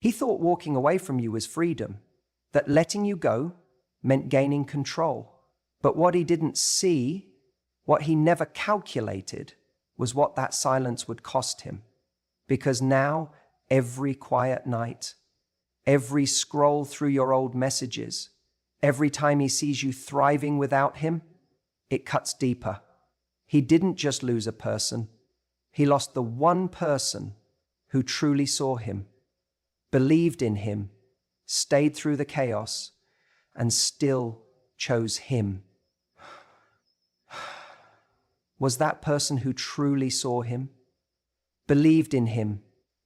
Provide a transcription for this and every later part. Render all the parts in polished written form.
He thought walking away from you was freedom, that letting you go meant gaining control. But what he didn't see, what he never calculated, was what that silence would cost him. Because now, every quiet night, every scroll through your old messages, every time he sees you thriving without him, it cuts deeper. He didn't just lose a person. He lost the one person who truly saw him, believed in him, stayed through the chaos, and still chose him. Was that person who truly saw him, believed in him,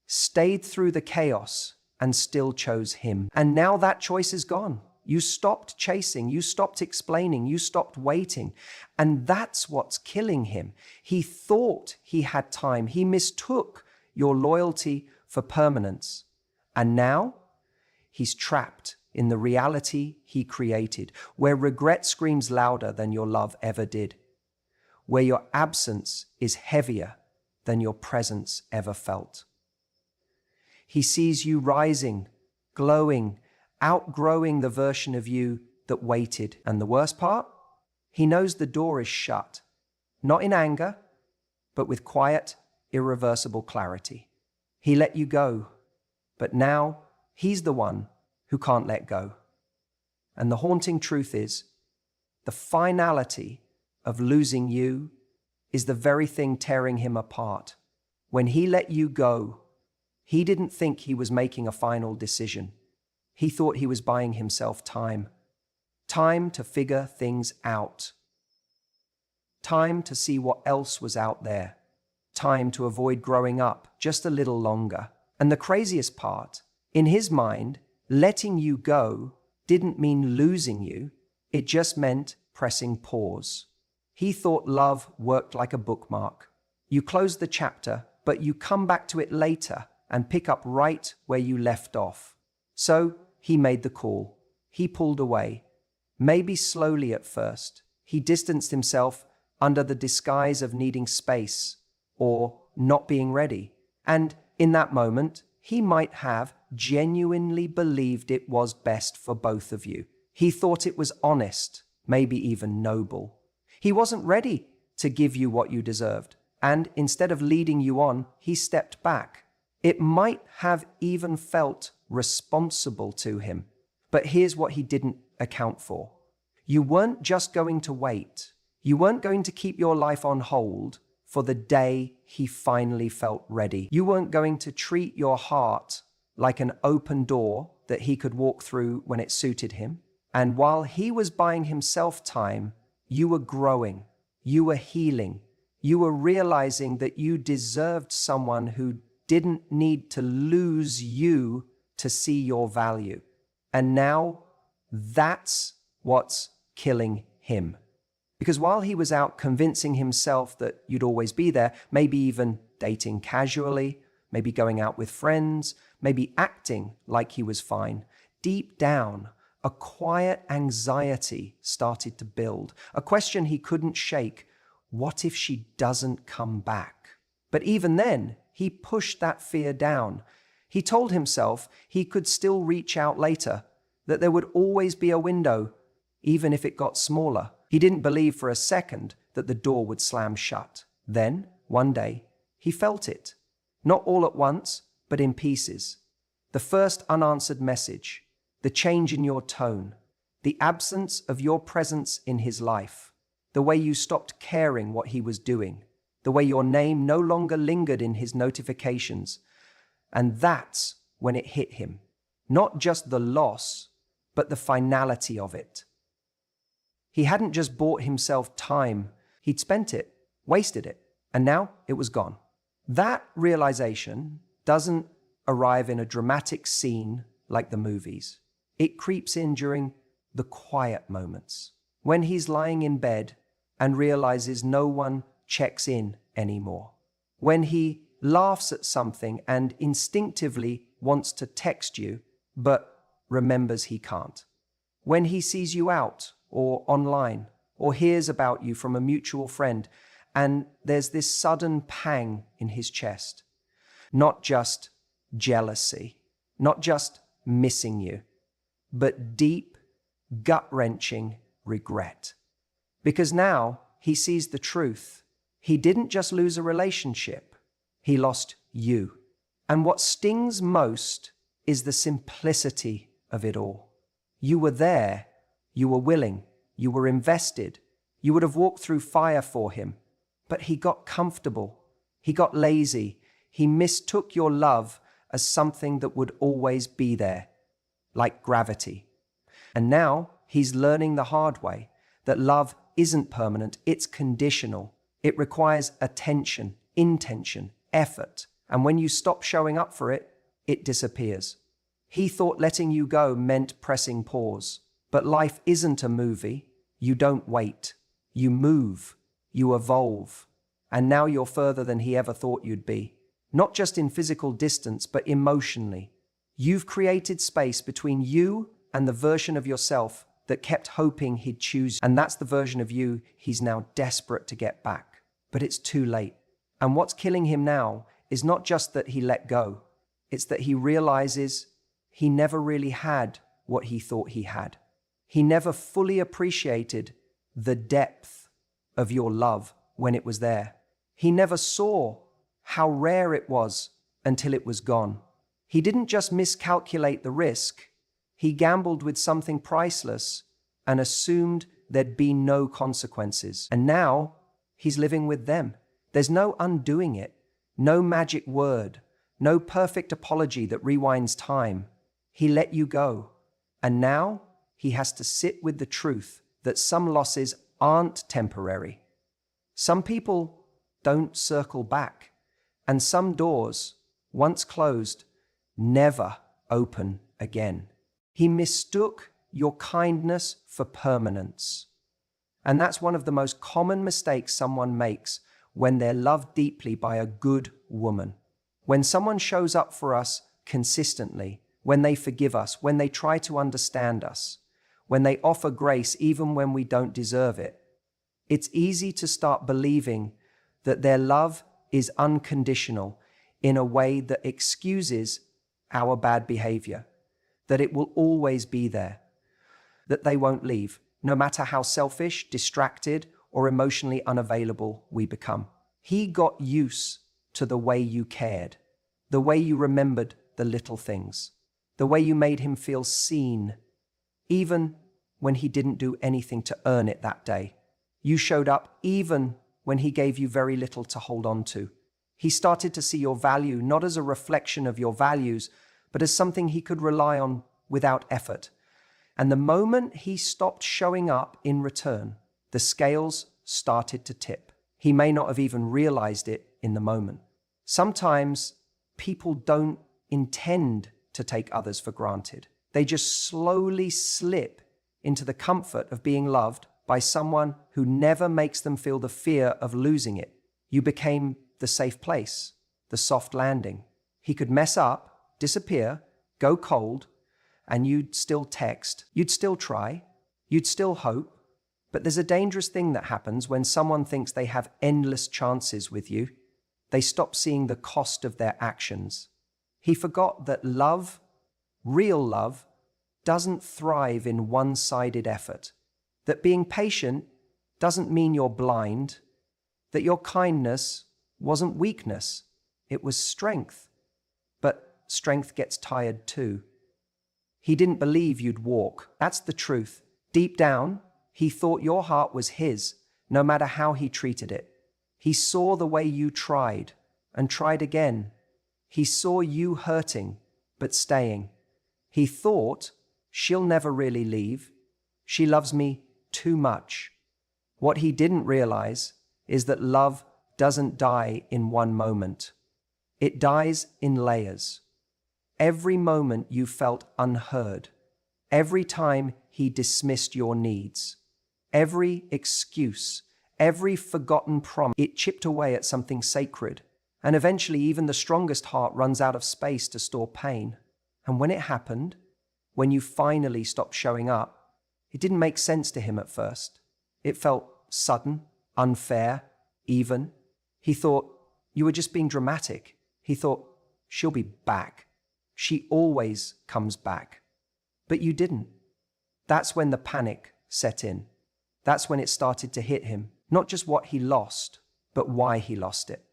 stayed through the chaos, and still chose him. And now that choice is gone. You stopped chasing, you stopped explaining, you stopped waiting. And that's what's killing him. He thought he had time. He mistook your loyalty for permanence. And now he's trapped in the reality he created, where regret screams louder than your love ever did, where your absence is heavier than your presence ever felt. He sees you rising, glowing, outgrowing the version of you that waited. And the worst part? He knows the door is shut, not in anger, but with quiet, irreversible clarity. He let you go, but now he's the one who can't let go. And the haunting truth is, the finality of losing you is the very thing tearing him apart. When he let you go, he didn't think he was making a final decision. He thought he was buying himself time. Time to figure things out. Time to see what else was out there. Time to avoid growing up just a little longer. And the craziest part, in his mind, letting you go didn't mean losing you. It just meant pressing pause. He thought love worked like a bookmark. You close the chapter, but you come back to it later and pick up right where you left off. So he made the call. He pulled away. Maybe slowly at first. He distanced himself under the disguise of needing space or not being ready. And in that moment, he might have genuinely believed it was best for both of you. He thought it was honest, maybe even noble. He wasn't ready to give you what you deserved. And instead of leading you on, he stepped back. It might have even felt responsible to him. But here's what he didn't account for. You weren't just going to wait. You weren't going to keep your life on hold for the day he finally felt ready. You weren't going to treat your heart like an open door that he could walk through when it suited him. And while he was buying himself time, you were growing, you were healing, you were realizing that you deserved someone who didn't need to lose you to see your value. And now that's what's killing him. Because while he was out convincing himself that you'd always be there, maybe even dating casually, maybe going out with friends, maybe acting like he was fine, deep down, a quiet anxiety started to build. A question he couldn't shake: what if she doesn't come back? But even then, he pushed that fear down. He told himself he could still reach out later, that there would always be a window, even if it got smaller. He didn't believe for a second that the door would slam shut. Then, one day, he felt it. Not all at once, but in pieces. The first unanswered message, the change in your tone, the absence of your presence in his life, the way you stopped caring what he was doing, the way your name no longer lingered in his notifications. And that's when it hit him. Not just the loss, but the finality of it. He hadn't just bought himself time, he'd spent it, wasted it, and now it was gone. That realization doesn't arrive in a dramatic scene like the movies. It creeps in during the quiet moments, when he's lying in bed and realizes no one checks in anymore. When he laughs at something and instinctively wants to text you, but remembers he can't. When he sees you out or online, or hears about you from a mutual friend, and there's this sudden pang in his chest. Not just jealousy, Not just missing you, but deep, gut-wrenching regret. Because now he sees the truth. He didn't just lose a relationship, he lost you. And what stings most is the simplicity of it all. You were there, you were willing, you were invested, you would have walked through fire for him. But he got comfortable, he got lazy, he mistook your love as something that would always be there, like gravity. And now he's learning the hard way that love isn't permanent, it's conditional. It requires attention, intention, effort. And when you stop showing up for it, it disappears. He thought letting you go meant pressing pause. But life isn't a movie. You don't wait. You move. You evolve. And now you're further than he ever thought you'd be. Not just in physical distance, but emotionally. You've created space between you and the version of yourself that kept hoping he'd choose. And that's the version of you he's now desperate to get back. But it's too late. And what's killing him now is not just that he let go. It's that he realizes he never really had what he thought he had. He never fully appreciated the depth of your love when it was there. He never saw how rare it was until it was gone. He didn't just miscalculate the risk. He gambled with something priceless and assumed there'd be no consequences. And now he's living with them. There's no undoing it, no magic word, no perfect apology that rewinds time. He let you go. And now he has to sit with the truth that some losses aren't temporary. Some people don't circle back, and some doors, once closed, never open again. He mistook your kindness for permanence. And that's one of the most common mistakes someone makes when they're loved deeply by a good woman. When someone shows up for us consistently, when they forgive us, when they try to understand us, when they offer grace even when we don't deserve it, it's easy to start believing that their love is unconditional in a way that excuses our bad behavior, that it will always be there, that they won't leave, no matter how selfish, distracted, or emotionally unavailable we become. He got used to the way you cared, the way you remembered the little things, the way you made him feel seen, even when he didn't do anything to earn it that day. You showed up even when he gave you very little to hold on to. He started to see your value not as a reflection of your values, but as something he could rely on without effort. And the moment he stopped showing up in return, the scales started to tip. He may not have even realized it in the moment. Sometimes people don't intend to take others for granted. They just slowly slip into the comfort of being loved by someone who never makes them feel the fear of losing it. You became the safe place, the soft landing. He could mess up, disappear, go cold, and you'd still text, you'd still try, you'd still hope. But there's a dangerous thing that happens when someone thinks they have endless chances with you. They stop seeing the cost of their actions. He forgot that love, real love, doesn't thrive in one-sided effort. That being patient doesn't mean you're blind. That your kindness wasn't weakness, it was strength. But strength gets tired too. He didn't believe you'd walk. That's the truth. Deep down, he thought your heart was his, no matter how he treated it. He saw the way you tried and tried again. He saw you hurting, but staying. He thought, she'll never really leave. She loves me too much. What he didn't realize is that love doesn't die in one moment. It dies in layers. Every moment you felt unheard, every time he dismissed your needs, every excuse, every forgotten promise, it chipped away at something sacred. And eventually even the strongest heart runs out of space to store pain. And when it happened, when you finally stopped showing up, it didn't make sense to him at first. It felt sudden, unfair, even. He thought you were just being dramatic. He thought, she'll be back. She always comes back. But you didn't. That's when the panic set in. That's when it started to hit him. Not just what he lost, but why he lost it.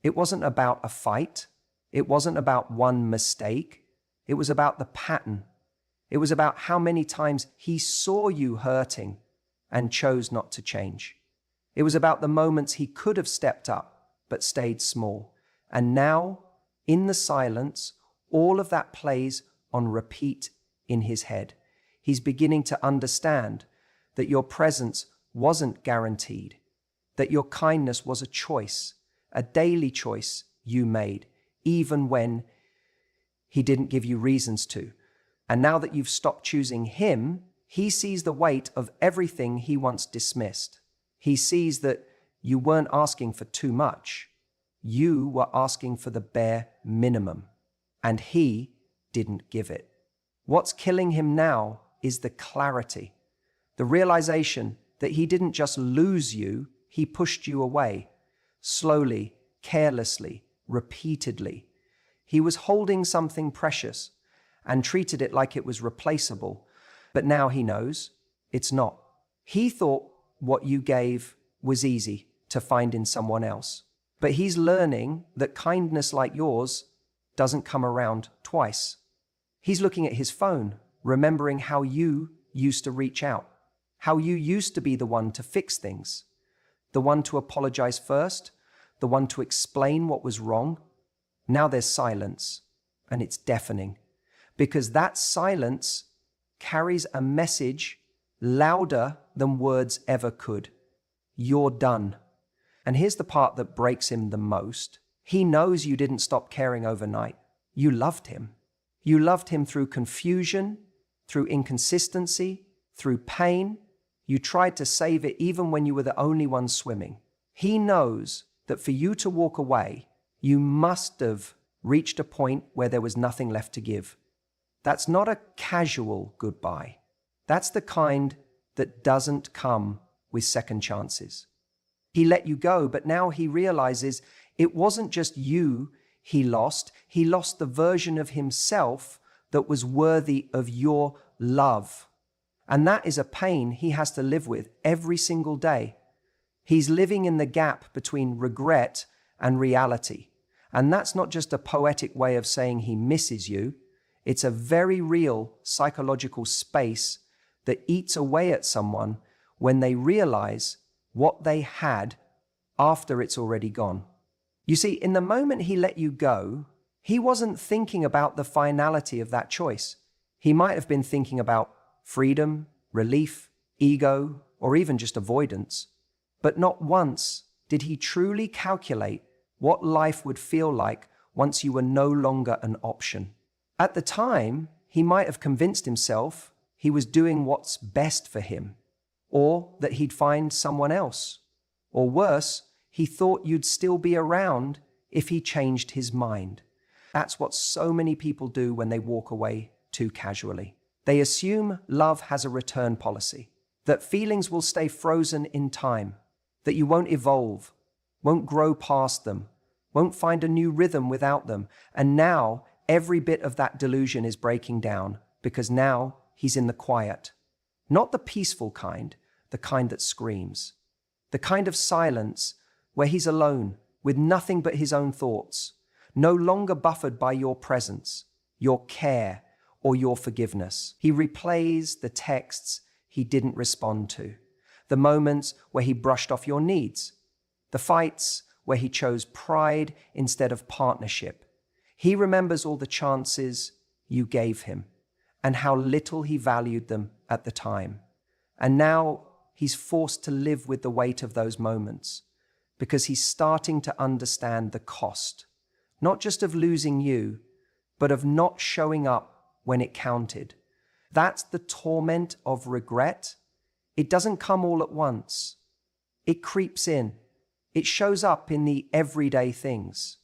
It wasn't about a fight. It wasn't about one mistake. It was about the pattern. It was about how many times he saw you hurting and chose not to change. It was about the moments he could have stepped up, but stayed small. And now, in the silence, all of that plays on repeat in his head. He's beginning to understand that your presence wasn't guaranteed, that your kindness was a choice, a daily choice you made, even when he didn't give you reasons to. And now that you've stopped choosing him, he sees the weight of everything he once dismissed. He sees that you weren't asking for too much. You were asking for the bare minimum, and he didn't give it. What's killing him now is the clarity, the realization that he didn't just lose you, he pushed you away, slowly, carelessly, repeatedly. He was holding something precious and treated it like it was replaceable, but now he knows it's not. He thought what you gave was easy to find in someone else, but he's learning that kindness like yours doesn't come around twice. He's looking at his phone, remembering how you used to reach out, how you used to be the one to fix things, the one to apologize first, the one to explain what was wrong. Now there's silence, and it's deafening, because that silence carries a message louder than words ever could. You're done. And here's the part that breaks him the most. He knows you didn't stop caring overnight. You loved him. You loved him through confusion, through inconsistency, through pain. You tried to save it even when you were the only one swimming. He knows that for you to walk away, you must have reached a point where there was nothing left to give. That's not a casual goodbye. That's the kind that doesn't come with second chances. He let you go, but now he realizes it wasn't just you he lost the version of himself that was worthy of your love. And that is a pain he has to live with every single day. He's living in the gap between regret and reality. And that's not just a poetic way of saying he misses you. It's a very real psychological space that eats away at someone when they realize what they had after it's already gone. You see, in the moment he let you go, he wasn't thinking about the finality of that choice. He might have been thinking about freedom, relief, ego, or even just avoidance. But not once did he truly calculate what life would feel like once you were no longer an option. At the time, he might have convinced himself he was doing what's best for him, or that he'd find someone else. Or worse, he thought you'd still be around if he changed his mind. That's what so many people do when they walk away too casually. They assume love has a return policy, that feelings will stay frozen in time, that you won't evolve, won't grow past them, won't find a new rhythm without them. And now every bit of that delusion is breaking down, because now he's in the quiet. Not the peaceful kind, the kind that screams. The kind of silence where he's alone with nothing but his own thoughts, no longer buffered by your presence, your care, or your forgiveness. He replays the texts he didn't respond to, the moments where he brushed off your needs, the fights where he chose pride instead of partnership. He remembers all the chances you gave him and how little he valued them at the time. And now he's forced to live with the weight of those moments because he's starting to understand the cost, not just of losing you, but of not showing up when it counted. That's the torment of regret. It doesn't come all at once. It creeps in. It shows up in the everyday things.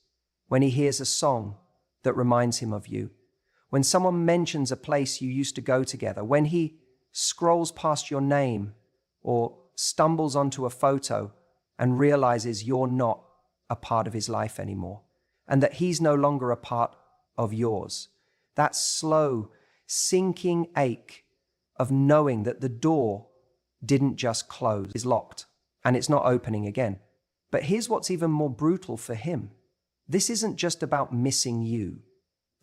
When he hears a song that reminds him of you, when someone mentions a place you used to go together, when he scrolls past your name or stumbles onto a photo and realizes you're not a part of his life anymore, and that he's no longer a part of yours. That slow, sinking ache of knowing that the door didn't just close, is locked, and it's not opening again. But here's what's even more brutal for him. This isn't just about missing you.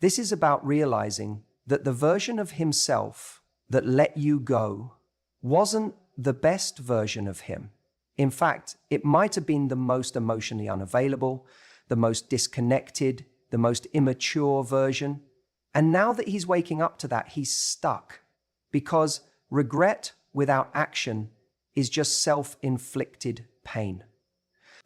This is about realizing that the version of himself that let you go wasn't the best version of him. In fact, it might have been the most emotionally unavailable, the most disconnected, the most immature version. And now that he's waking up to that, he's stuck. Because regret without action is just self-inflicted pain.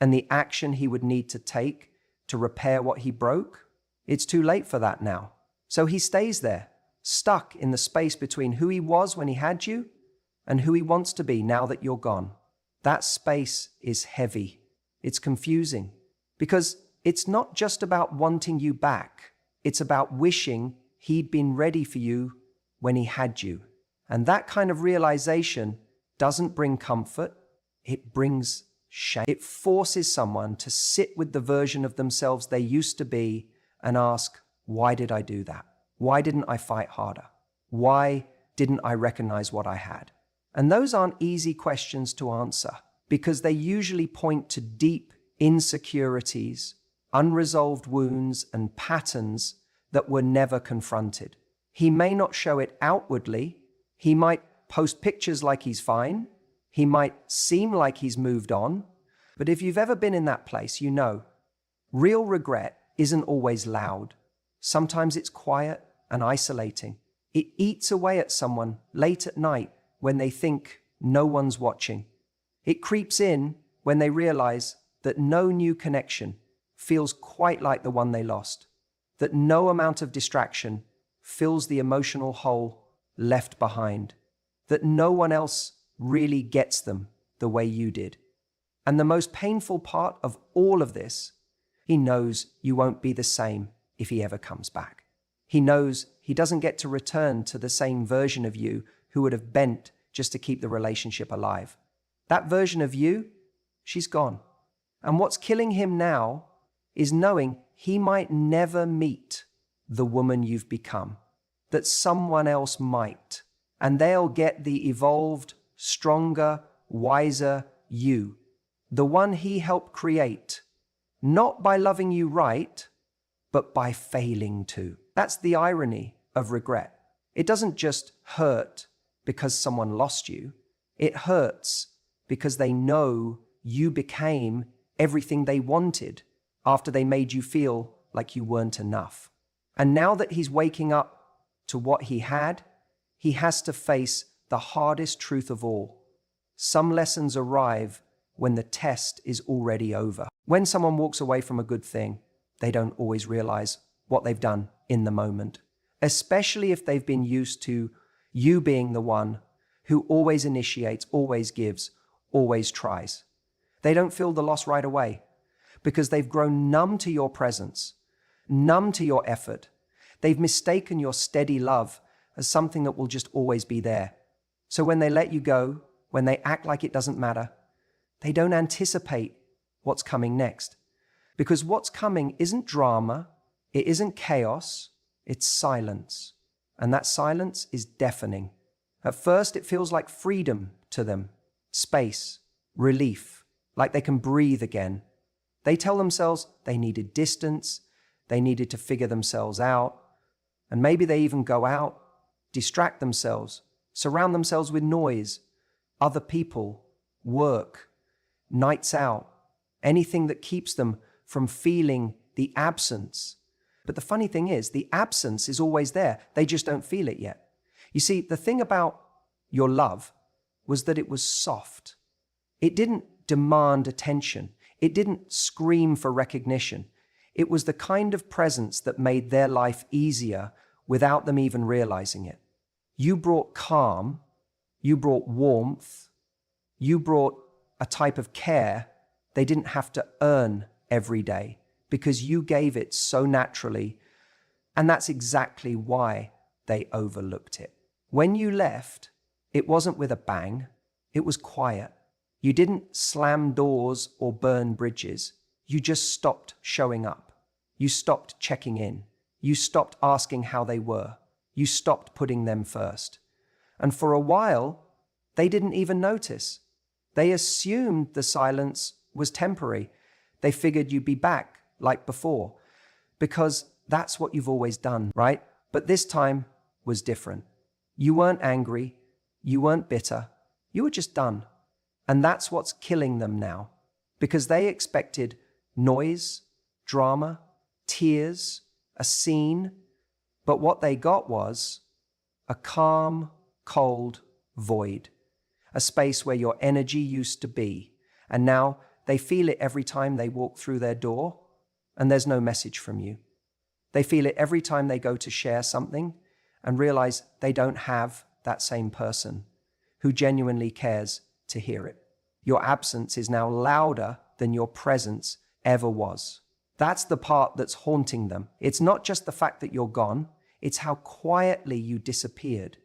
And the action he would need to take to repair what he broke, it's too late for that now. So he stays there, stuck in the space between who he was when he had you and who he wants to be now that you're gone. That space is heavy. It's confusing because it's not just about wanting you back. It's about wishing he'd been ready for you when he had you. And that kind of realization doesn't bring comfort. It brings shame. It forces someone to sit with the version of themselves they used to be and ask, why did I do that? Why didn't I fight harder? Why didn't I recognize what I had? And those aren't easy questions to answer because they usually point to deep insecurities, unresolved wounds, and patterns that were never confronted. He may not show it outwardly. He might post pictures like he's fine. He might seem like he's moved on. But if you've ever been in that place, you know, real regret isn't always loud. Sometimes it's quiet and isolating. It eats away at someone late at night when they think no one's watching. It creeps in when they realize that no new connection feels quite like the one they lost, that no amount of distraction fills the emotional hole left behind, that no one else really gets them the way you did. And the most painful part of all of this, he knows you won't be the same if he ever comes back. He knows he doesn't get to return to the same version of you who would have bent just to keep the relationship alive. That version of you, she's gone. And what's killing him now is knowing he might never meet the woman you've become, that someone else might, and they'll get the evolved, stronger, wiser you, the one he helped create, not by loving you right, but by failing to. That's the irony of regret. It doesn't just hurt because someone lost you. It hurts because they know you became everything they wanted after they made you feel like you weren't enough. And now that he's waking up to what he had, he has to face the hardest truth of all. Some lessons arrive when the test is already over. When someone walks away from a good thing, they don't always realize what they've done in the moment, especially if they've been used to you being the one who always initiates, always gives, always tries. They don't feel the loss right away because they've grown numb to your presence, numb to your effort. They've mistaken your steady love as something that will just always be there. So when they let you go, when they act like it doesn't matter, they don't anticipate what's coming next. Because what's coming isn't drama, it isn't chaos, it's silence. And that silence is deafening. At first, it feels like freedom to them, space, relief, like they can breathe again. They tell themselves they needed distance, they needed to figure themselves out, and maybe they even go out, distract themselves, surround themselves with noise, other people, work, nights out, anything that keeps them from feeling the absence. But the funny thing is, the absence is always there. They just don't feel it yet. You see, the thing about your love was that it was soft. It didn't demand attention. It didn't scream for recognition. It was the kind of presence that made their life easier without them even realizing it. You brought calm, you brought warmth, you brought a type of care they didn't have to earn every day because you gave it so naturally, and that's exactly why they overlooked it. When you left, it wasn't with a bang, it was quiet. You didn't slam doors or burn bridges. You just stopped showing up. You stopped checking in. You stopped asking how they were. You stopped putting them first. And for a while, they didn't even notice. They assumed the silence was temporary. They figured you'd be back like before, because that's what you've always done, right? But this time was different. You weren't angry. You weren't bitter. You were just done. And that's what's killing them now, because they expected noise, drama, tears, a scene, but what they got was a calm, cold void, a space where your energy used to be, and now they feel it every time they walk through their door, and there's no message from you. They feel it every time they go to share something and realize they don't have that same person who genuinely cares to hear it. Your absence is now louder than your presence ever was. That's the part that's haunting them. It's not just the fact that you're gone, it's how quietly you disappeared,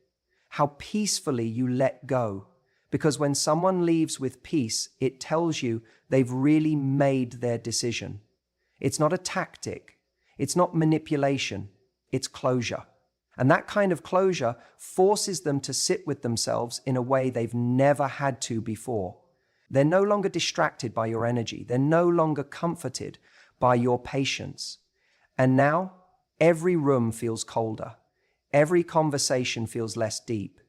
how peacefully you let go. Because when someone leaves with peace, it tells you they've really made their decision. It's not a tactic, it's not manipulation, it's closure. And that kind of closure forces them to sit with themselves in a way they've never had to before. They're no longer distracted by your energy. They're no longer comforted by your patience. And now, every room feels colder. Every conversation feels less deep.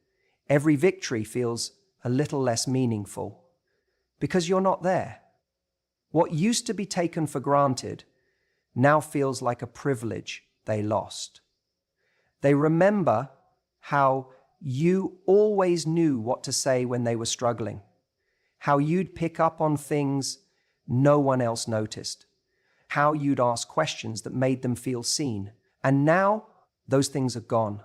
Every victory feels a little less meaningful. Because you're not there. What used to be taken for granted now feels like a privilege they lost. They remember how you always knew what to say when they were struggling, how you'd pick up on things no one else noticed, how you'd ask questions that made them feel seen. And now those things are gone,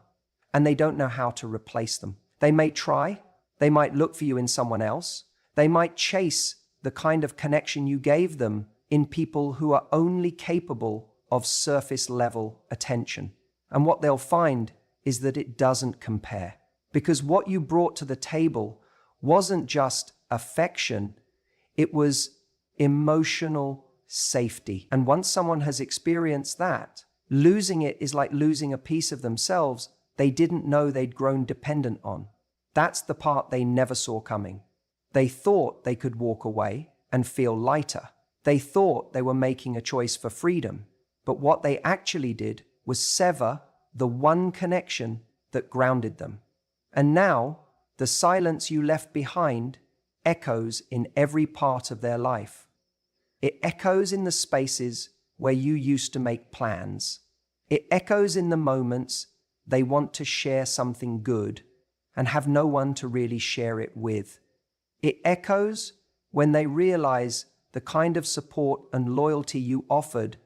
and they don't know how to replace them. They may try, they might look for you in someone else, they might chase the kind of connection you gave them in people who are only capable of surface level attention. And what they'll find is that it doesn't compare. Because what you brought to the table wasn't just affection, it was emotional safety. And once someone has experienced that, losing it is like losing a piece of themselves they didn't know they'd grown dependent on. That's the part they never saw coming. They thought they could walk away and feel lighter. They thought they were making a choice for freedom. But what they actually did was sever the one connection that grounded them. And now, the silence you left behind echoes in every part of their life. It echoes in the spaces where you used to make plans. It echoes in the moments they want to share something good and have no one to really share it with. It echoes when they realize the kind of support and loyalty you offered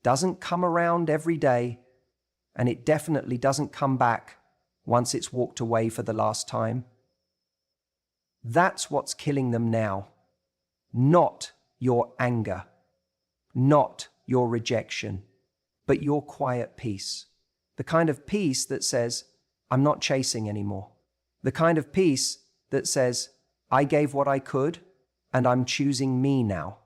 doesn't come around every day, and it definitely doesn't come back once it's walked away for the last time. That's what's killing them now. Not your anger, not your rejection, but your quiet peace. The kind of peace that says, I'm not chasing anymore. The kind of peace that says, I gave what I could, and I'm choosing me now.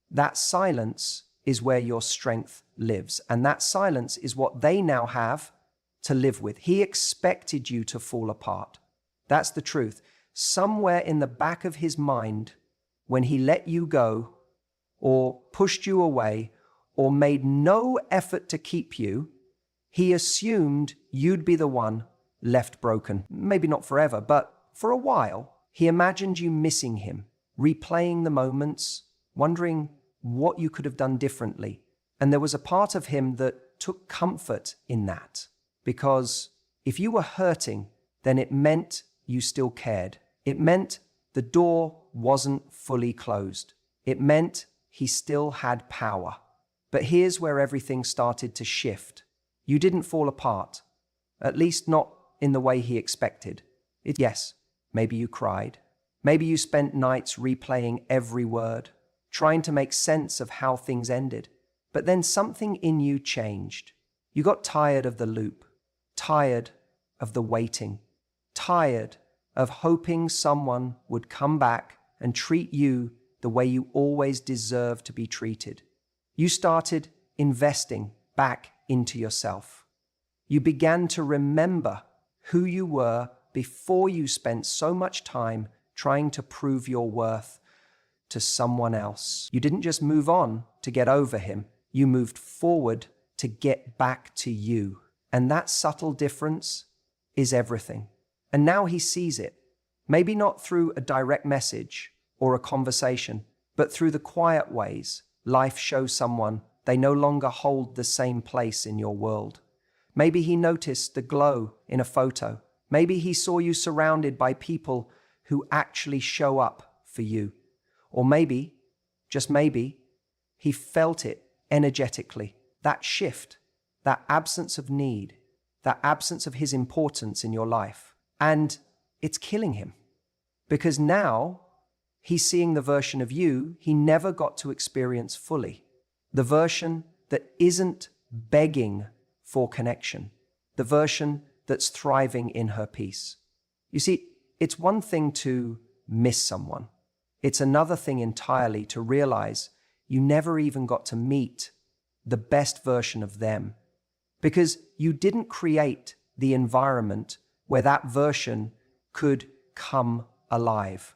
That silence is where your strength lives, and that silence is what they now have to live with. He expected you to fall apart. That's the truth. Somewhere in the back of his mind, when he let you go, or pushed you away, or made no effort to keep you, he assumed you'd be the one left broken. Maybe not forever, but for a while. He imagined you missing him, replaying the moments, wondering what you could have done differently. And there was a part of him that took comfort in that, because if you were hurting, then it meant you still cared. It meant the door wasn't fully closed. It meant he still had power. But here's where everything started to shift. You didn't fall apart, at least not in the way he expected. Yes, maybe you cried. Maybe you spent nights replaying every word, trying to make sense of how things ended. But then something in you changed. You got tired of the loop, tired of the waiting, tired of hoping someone would come back and treat you the way you always deserved to be treated. You started investing back into yourself. You began to remember who you were before you spent so much time trying to prove your worth to someone else. You didn't just move on to get over him. You moved forward to get back to you. And that subtle difference is everything. And now he sees it. Maybe not through a direct message or a conversation, but through the quiet ways life shows someone they no longer hold the same place in your world. Maybe he noticed the glow in a photo. Maybe he saw you surrounded by people who actually show up for you. Or maybe, just maybe, he felt it energetically, that shift, that absence of need, that absence of his importance in your life. And it's killing him. Because now he's seeing the version of you he never got to experience fully. The version that isn't begging for connection. The version that's thriving in her peace. You see, it's one thing to miss someone. It's another thing entirely to realize you never even got to meet the best version of them. Because you didn't create the environment where that version could come alive.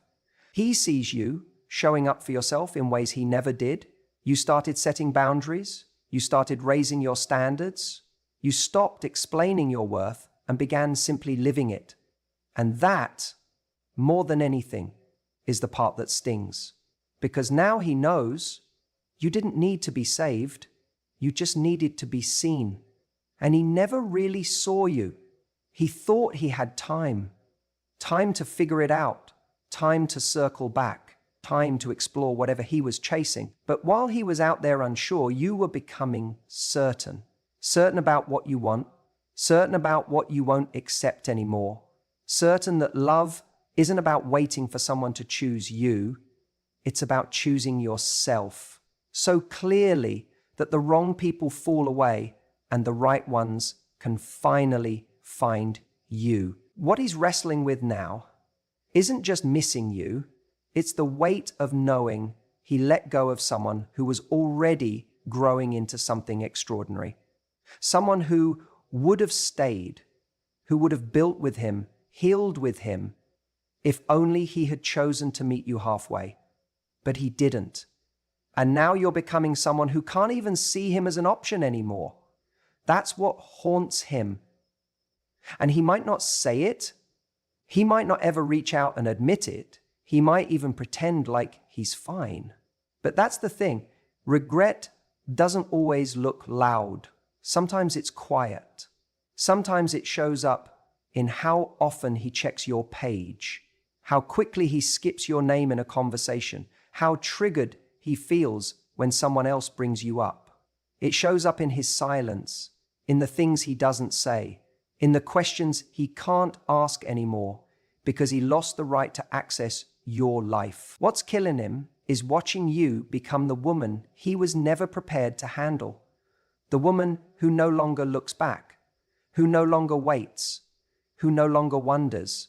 He sees you showing up for yourself in ways he never did. You started setting boundaries. You started raising your standards. You stopped explaining your worth and began simply living it. And that, more than anything, is the part that stings. Because now he knows you didn't need to be saved. You just needed to be seen. And he never really saw you. He thought he had time to figure it out, time to circle back, time to explore whatever he was chasing. But while he was out there unsure, you were becoming certain. Certain about what you want, certain about what you won't accept anymore, certain that love isn't about waiting for someone to choose you, it's about choosing yourself. So clearly that the wrong people fall away and the right ones can finally find you. What he's wrestling with now isn't just missing you, it's the weight of knowing he let go of someone who was already growing into something extraordinary. Someone who would have stayed, who would have built with him, healed with him, if only he had chosen to meet you halfway. But he didn't. And now you're becoming someone who can't even see him as an option anymore. That's what haunts him. And he might not say it. He might not ever reach out and admit it. He might even pretend like he's fine. But that's the thing. Regret doesn't always look loud. Sometimes it's quiet. Sometimes it shows up in how often he checks your page, how quickly he skips your name in a conversation, how triggered he feels when someone else brings you up. It shows up in his silence, in the things he doesn't say, in the questions he can't ask anymore because he lost the right to access your life. What's killing him is watching you become the woman he was never prepared to handle. The woman who no longer looks back, who no longer waits, who no longer wonders.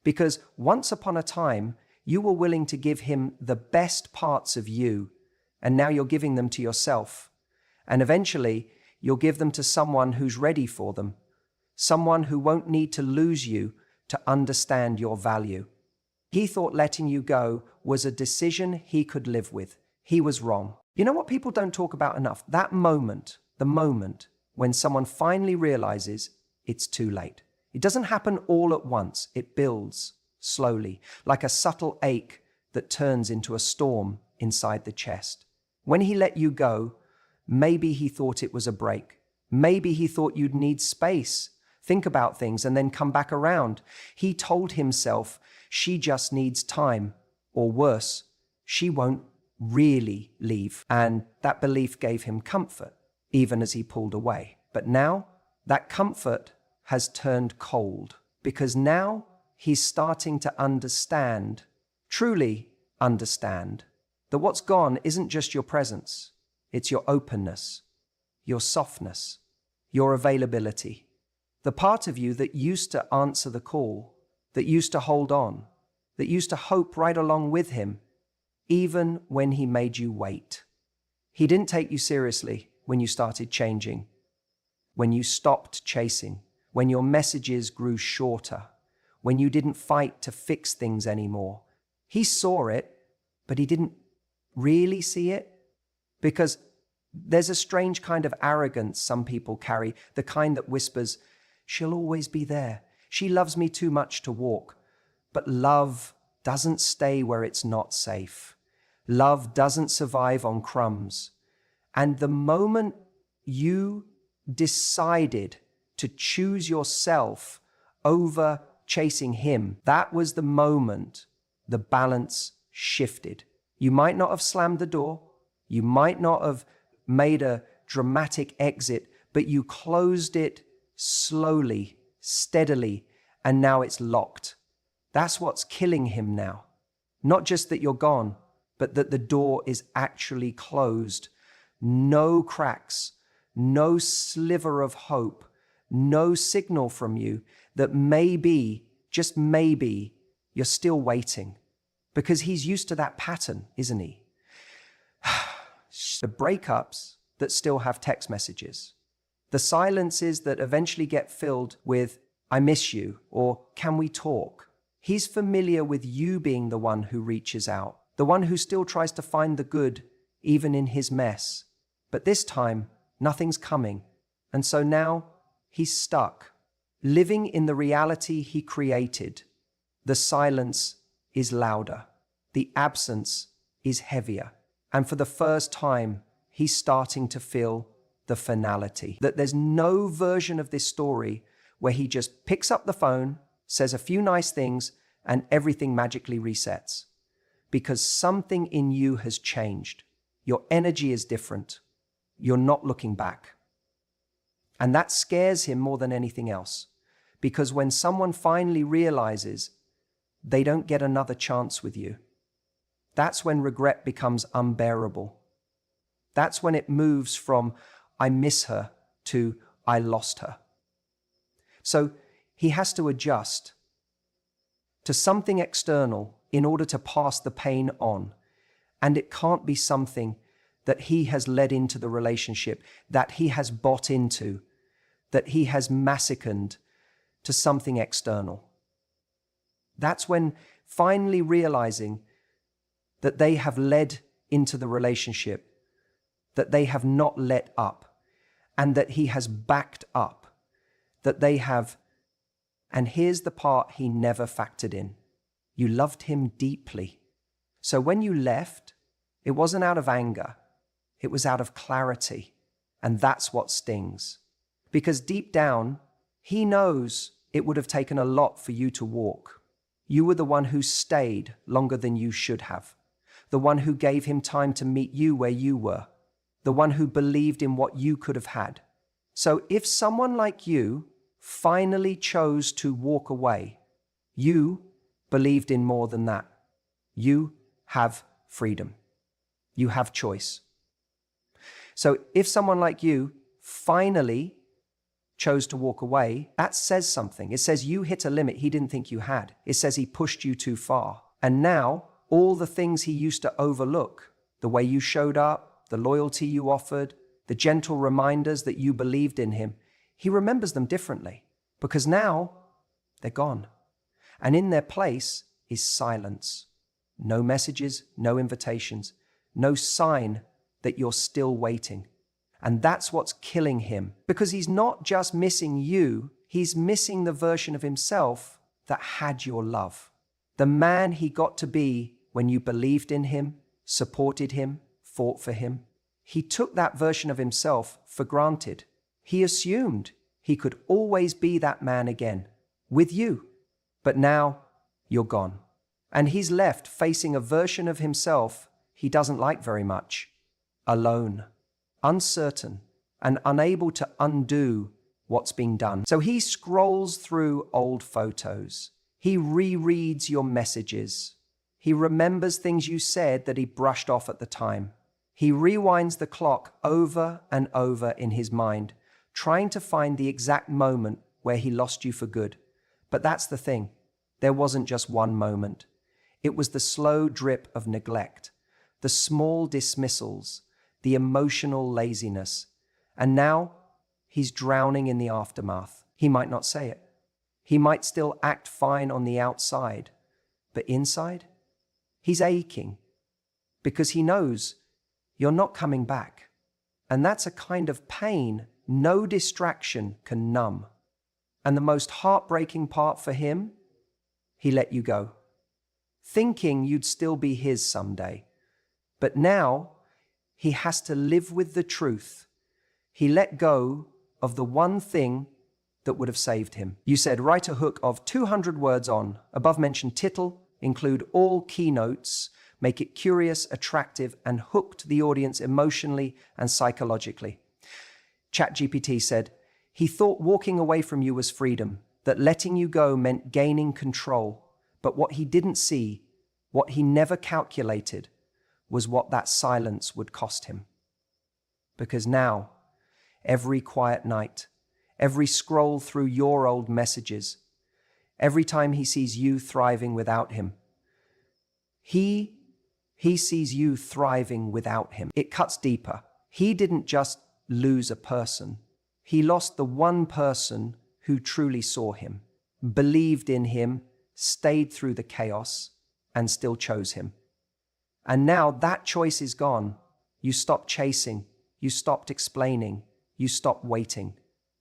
Because once upon a time, you were willing to give him the best parts of you, and now you're giving them to yourself. And eventually, you'll give them to someone who's ready for them, someone who won't need to lose you to understand your value. He thought letting you go was a decision he could live with. He was wrong. You know what people don't talk about enough? That moment, the moment when someone finally realizes it's too late. It doesn't happen all at once. It builds slowly, like a subtle ache that turns into a storm inside the chest. When he let you go, maybe he thought it was a break. Maybe he thought you'd need space, think about things, and then come back around. He told himself she just needs time, or worse, she won't really leave. And that belief gave him comfort, even as he pulled away. But now, that comfort has turned cold, because now he's starting to understand, truly understand, that what's gone isn't just your presence, it's your openness, your softness, your availability. The part of you that used to answer the call, that used to hold on, that used to hope right along with him, even when he made you wait. He didn't take you seriously when you started changing. when you stopped chasing, when your messages grew shorter, when you didn't fight to fix things anymore. He saw it, but he didn't really see it, because there's a strange kind of arrogance some people carry, the kind that whispers, "She'll always be there. She loves me too much to walk." But love doesn't stay where it's not safe. Love doesn't survive on crumbs. And the moment you decided to choose yourself over chasing him, that was the moment the balance shifted. You might not have slammed the door. You might not have made a dramatic exit, but you closed it slowly, steadily, and now it's locked. That's what's killing him now. Not just that you're gone, but that the door is actually closed. No cracks, no sliver of hope, no signal from you that maybe, just maybe, you're still waiting. Because he's used to that pattern, isn't he? The breakups that still have text messages. The silences that eventually get filled with, "I miss you," or "Can we talk?" He's familiar with you being the one who reaches out, the one who still tries to find the good, even in his mess. But this time, nothing's coming. And so now, he's stuck, living in the reality he created. The silence is louder. The absence is heavier. And for the first time, he's starting to feel the finality. That there's no version of this story where he just picks up the phone, says a few nice things, and everything magically resets. Because something in you has changed. Your energy is different. You're not looking back. And that scares him more than anything else. Because when someone finally realizes they don't get another chance with you, that's when regret becomes unbearable. That's when it moves from "I miss her" to "I lost her." So he has to adjust to something external in order to pass the pain on. And it can't be something that he has led into the relationship, that he has bought into, that he has massacred to something external. That's when finally realizing that they have led into the relationship, that they have not let up, and that he has backed up, that they have, and here's the part he never factored in. You loved him deeply. So when you left, it wasn't out of anger, it was out of clarity, and that's what stings. Because deep down, he knows it would have taken a lot for you to walk. You were the one who stayed longer than you should have. The one who gave him time to meet you where you were. The one who believed in what you could have had. So if someone like you finally chose to walk away, you believed in more than that. You have freedom. You have choice. So if someone like you finally chose to walk away, that says something. It says you hit a limit he didn't think you had. It says he pushed you too far. And now, all the things he used to overlook, the way you showed up, the loyalty you offered, the gentle reminders that you believed in him, he remembers them differently. Because now, they're gone. And in their place is silence. No messages, no invitations, no sign that you're still waiting. And that's what's killing him. Because he's not just missing you, he's missing the version of himself that had your love. The man he got to be when you believed in him, supported him, fought for him. He took that version of himself for granted. He assumed he could always be that man again, with you. But now, you're gone. And he's left facing a version of himself he doesn't like very much. Alone, uncertain, and unable to undo what's been done. So he scrolls through old photos. He rereads your messages. He remembers things you said that he brushed off at the time. He rewinds the clock over and over in his mind, trying to find the exact moment where he lost you for good. But that's the thing. There wasn't just one moment. It was the slow drip of neglect, the small dismissals, the emotional laziness. And now he's drowning in the aftermath. He might not say it. He might still act fine on the outside, but inside, he's aching because he knows you're not coming back. And that's a kind of pain no distraction can numb. And the most heartbreaking part for him, he let you go, thinking you'd still be his someday. But now he has to live with the truth. He let go of the one thing that would have saved him. You said write a hook of 200 words on above mentioned title, include all keynotes, make it curious, attractive, and hooked the audience emotionally and psychologically. ChatGPT said, he thought walking away from you was freedom, that letting you go meant gaining control. But what he didn't see, what he never calculated, was what that silence would cost him. Because now, every quiet night, every scroll through your old messages, every time he sees you thriving without him, he sees you thriving without him. It cuts deeper. He didn't just lose a person. He lost the one person who truly saw him, believed in him, stayed through the chaos, and still chose him. And now that choice is gone. You stopped chasing, you stopped explaining, you stopped waiting.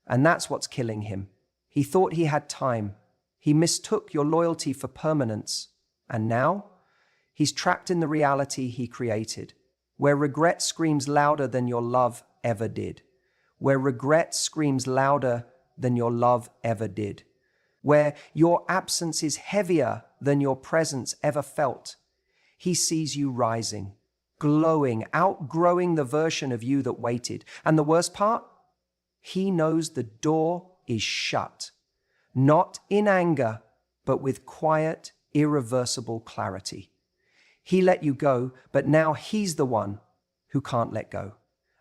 And that's what's killing him. He thought he had time. He mistook your loyalty for permanence. And now, he's trapped in the reality he created, where regret screams louder than your love ever did. Where regret screams louder than your love ever did. Where your absence is heavier than your presence ever felt. He sees you rising, glowing, outgrowing the version of you that waited. And the worst part? He knows the door is shut. Not in anger, but with quiet, irreversible clarity. He let you go, but now he's the one who can't let go.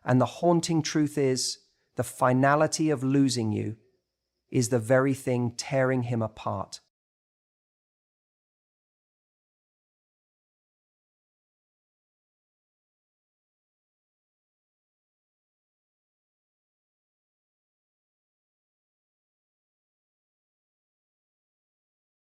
And the haunting truth is, the finality of losing you is the very thing tearing him apart.